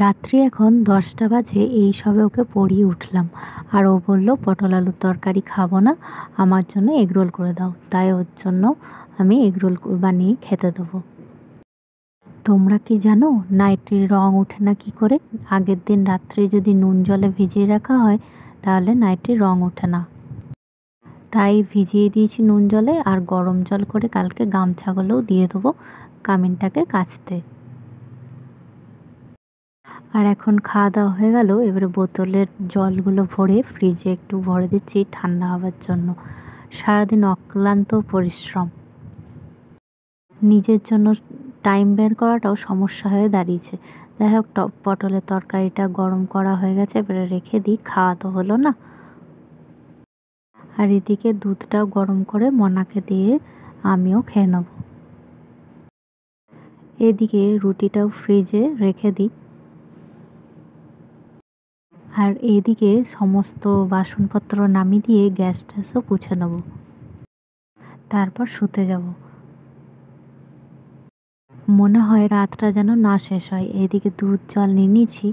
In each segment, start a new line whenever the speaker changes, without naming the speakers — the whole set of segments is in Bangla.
রাত্রি এখন 10টা বাজে, এই সবে ওকে পড়িয়ে উঠলাম। আর ও বলল পটল আলুর তরকারি খাবো না, আমার জন্য এগরোল করে দাও। তাই ওর জন্য আমি এগরোল বানিয়ে খেতে দেবো। তোমরা কি জানো নাইটির রং ওঠে না কী করে? আগের দিন রাত্রে যদি নুন জলে ভিজিয়ে রাখা হয় তাহলে নাইটির রং ওঠে না। তাই ভিজিয়ে দিয়েছি নুন জলে, আর গরম জল করে কালকে গামছাগুলোও দিয়ে দেবো কামিনটাকে কাচতে। আর এখন খাওয়া দাওয়া হয়ে গেল, এবারে বোতলের জলগুলো ভরে ফ্রিজে একটু ভরে দিচ্ছি ঠান্ডা হওয়ার জন্য। সারাদিন অক্লান্ত পরিশ্রম, নিজের জন্য টাইম বের করাটাও সমস্যা হয়ে দাঁড়িয়েছে। যাই হোক, পটলের তরকারিটা গরম করা হয়ে গেছে, এবারে রেখে দিই, খাওয়া তো হলো না। আর এদিকে দুধটাও গরম করে মনাকে দিয়ে আমিও খেয়ে নেব। এদিকে রুটিটাও ফ্রিজে রেখে দিই। আর এদিকে সমস্ত বাসনপত্র নামিয়ে দিয়ে গ্যাস ট্যাসও পুছে নেব, তারপর শুতে যাব। মনে হয় রাতটা যেন না শেষ হয়। এদিকে দুধ জল নিয়ে নিয়েছি,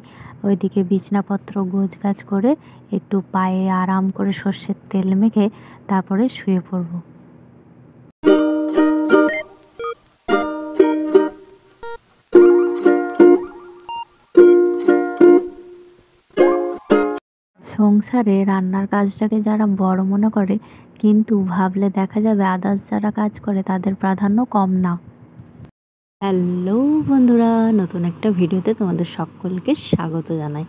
ওইদিকে বিছনাপত্র গোছগাছ করে একটু পায়ে আরাম করে সর্ষের তেল মেখে তারপরে শুয়ে পড়ব। সংসারে রান্নার কাজটাকে যারা বড় মনে করে, কিন্তু ভাবলে দেখা যাবে আদার্স যারা কাজ করে তাদের প্রাধান্য কম না। হ্যালো বন্ধুরা, নতুন একটা ভিডিওতে তোমাদের সকলকে স্বাগত জানাই।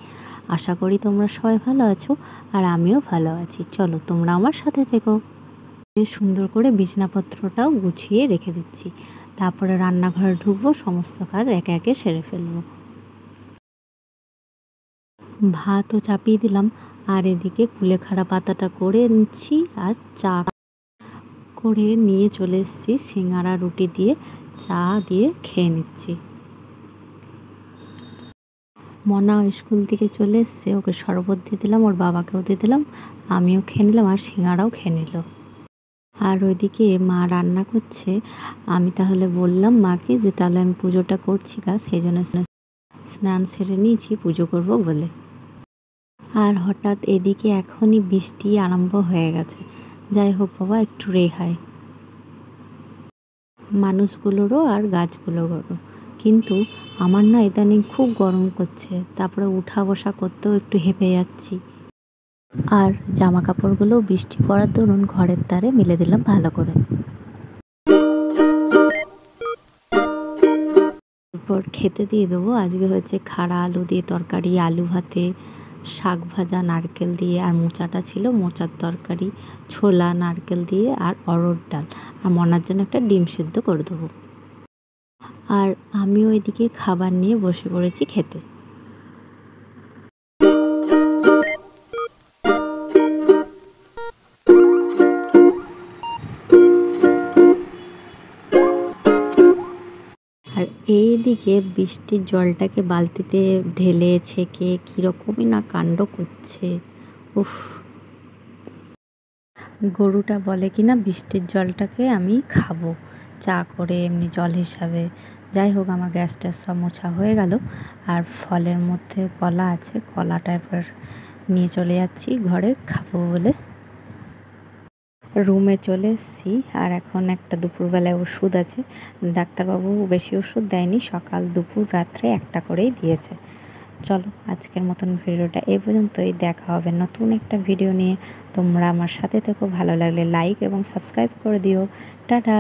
আশা করি তোমরা সবাই ভালো আছো, আর আমিও ভালো আছি। চলো তোমরা আমার সাথে থেকো। সুন্দর করে বিছানাপত্রটাও গুছিয়ে রেখে দিচ্ছি, তারপরে রান্নাঘরে ঢুকবো, সমস্ত কাজ একে একে সেরে ফেলবো। ভাতও চাপিয়ে দিলাম, আর এদিকে কুলেখাড়া পাতাটা করে নিচ্ছি, আর চা করে নিয়ে চলে এসেছি সিঙ্গারা রুটি দিয়ে চা দিয়ে খেয়ে নিচ্ছি। মনা স্কুল থেকে চলে এসছে, ওকে শরবত দিয়ে দিলাম, ওর বাবাকেও দিয়ে দিলাম, আমিও খেয়ে নিলাম, আর সিঙ্গারাও খেয়ে নিল। আর ওইদিকে মা রান্না করছে। আমি তাহলে বললাম মাকে যে তাহলে আমি পুজোটা করছি সেই জন্য স্নান সেরে নিয়েছি পুজো করব বলে। আর হঠাৎ এদিকে এখনই বৃষ্টি আরম্ভ হয়ে গেছে। যাই হোক বাবা, একটু রেহাই মানুষগুলোরও আর গাছগুলোরও। কিন্তু আমার না ইদানিং খুব গরম করছে, তারপরে উঠা বসা করতেও একটু হেঁপে যাচ্ছি। আর জামা কাপড়গুলো বৃষ্টি পড়ার দরুন ঘরের ধারে মেলে দিলাম ভালো করে। এরপর খেতে দিয়ে দেবো। আজকে হয়েছে খাড়া আলু দিয়ে তরকারি, আলু ভাতে, শাক ভাজা নারকেল দিয়ে, আর মোচাটা ছিল মোচার তরকারি, ছোলা নারকেল দিয়ে, আর অরহর ডাল, আর মনার জন্য একটা ডিম সিদ্ধ করে দেবো। আর আমি ওইদিকে খাবার নিয়ে বসে পড়েছি খেতে। আর এইদিকে বৃষ্টির জলটাকে বালতিতে ঢেলে ছেঁকে কীরকমই না কাণ্ড করছে। উফ, গরুটা বলে কিনা বৃষ্টির জলটাকে আমি খাবো চা করে, এমনি জল হিসাবে। যাই হোক, আমার গ্যাস ট্যাস সব মোছা হয়ে গেল। আর ফলের মধ্যে কলা আছে, কলাটা এবার নিয়ে চলে যাচ্ছি ঘরে খাবো বলে। রুমে চলে এসেছি, আর এখন একটা দুপুরবেলায় ওষুধ আছে। ডাক্তারবাবু বেশি ওষুধ দেয়নি, সকাল দুপুর রাত্রে একটা করেই দিয়েছে। চলো আজকের মতন ভিডিওটা এই পর্যন্তই, দেখা হবে নতুন একটা ভিডিও নিয়ে। তোমরা আমার সাথে থেকো, ভালো লাগলে লাইক এবং সাবস্ক্রাইব করে দিও। টাটা।